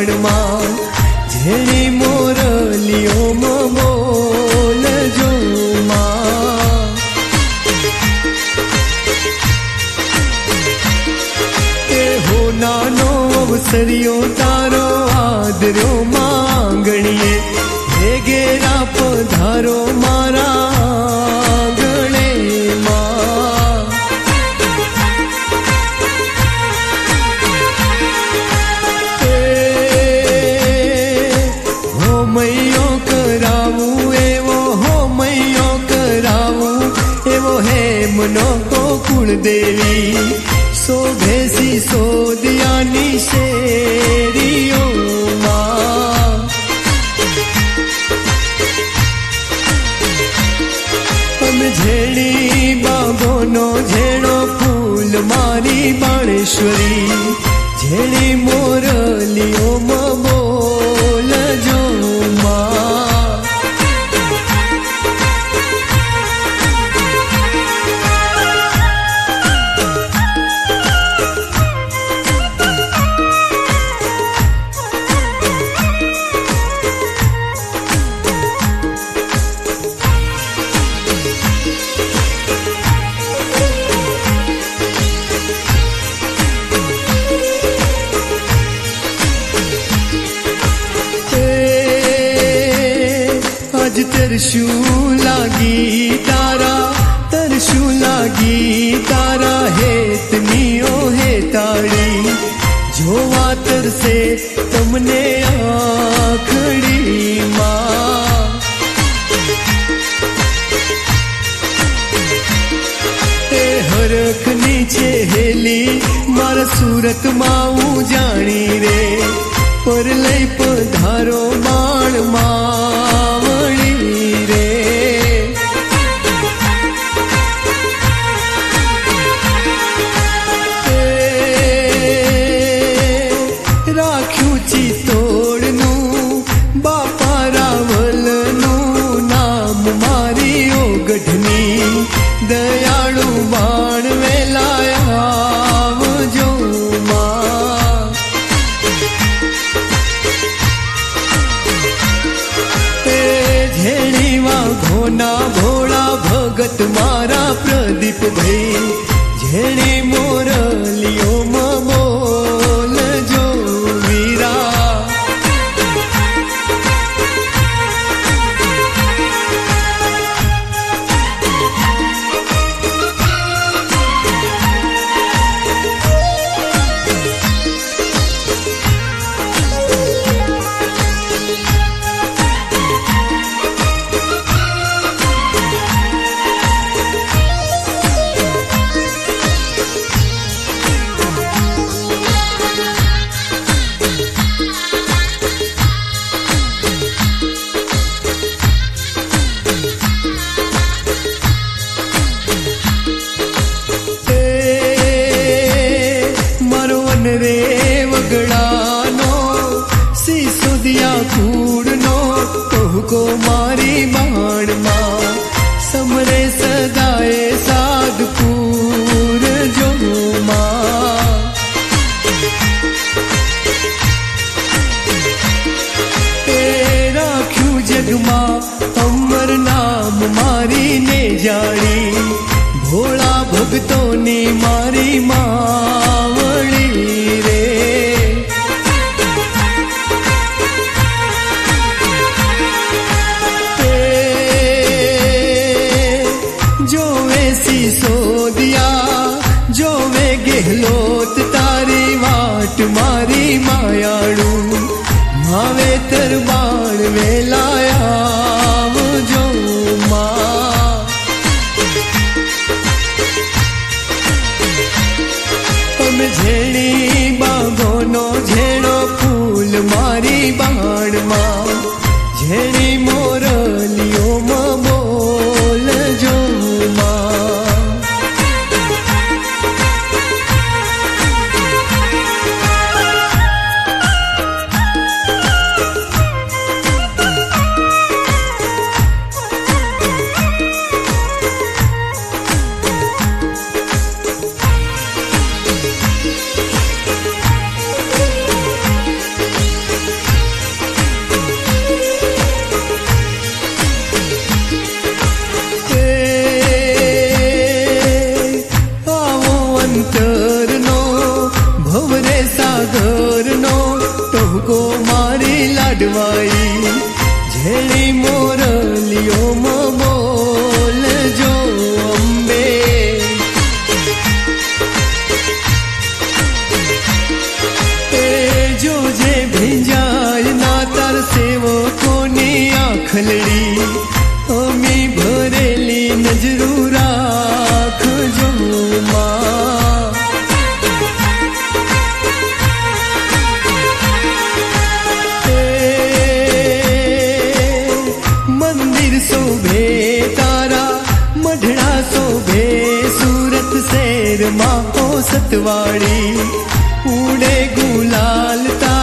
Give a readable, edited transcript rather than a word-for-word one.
બાણમાં જેણી મોરલીઓમાં બોલજો માં. એ હો નાનો અવસર્યો તારો આદર્યો માંગણીએ હે ઘેરા પધારો મારા ગણે માં. હોમૈયો કરાવું એવો હોમૈયો કરાવું એવો હેમનો કુળદેવી શોભેસી સોદિયાની શેરીઓમાં. અમે ઝેણી બાગોનો ઝેણો ફૂલ મારી બાણેશ્વરી ઝેણી મોરલીઓમાં બોલજો માં. આજ તરશું લાગી તારા હેતનીઓ હેતાળી જોવા તરસે તમને આખડી માં. એ હરખની છે હેલી મારા સુરતમાં હું જાણી રે પર લઈ પધારો બાણ માવણી રે. રાખ્યું ચિત્તોડનું બાપા રાવલનું નામ મારી ઓગઢની દયાળુ બાણ વેલાયા આવજો માં. ઝેણી વાઘોના ભોળા ભગત મારા પ્રદીપભાઈ ઝેણી મોરલીઓમાં બોલજો વીરા. રે વગડાનો સિસોદિયા કૂડનો ટહુકો મારી બાણમાં સમરે સદાએ સાદપુર જો માં. એ રાખ્યું જગમાં અમર નામ મારીને જાણી ભોળા ભક્તોની મારી માવળી રે. જોવે સિસોદિયા જોવે ગેહલોત તારી વાટ મારી માયાળું માવેતર બાણ વેલાયા આવજો માં. અમે ઝેણી મારી લાડવાઈ ઝેરી મોરલીઓમાં બોલજો અંબે. જોજે ભીંજાય ના તાર સેવકોની આંખલડી અમી ભરેલી નજરું રાખજો માં. મંદિર શોભે તારા મઢડા શોભે સુરત શહેરમાં ઓ સતવાડી ઉડે ગુલાલ તા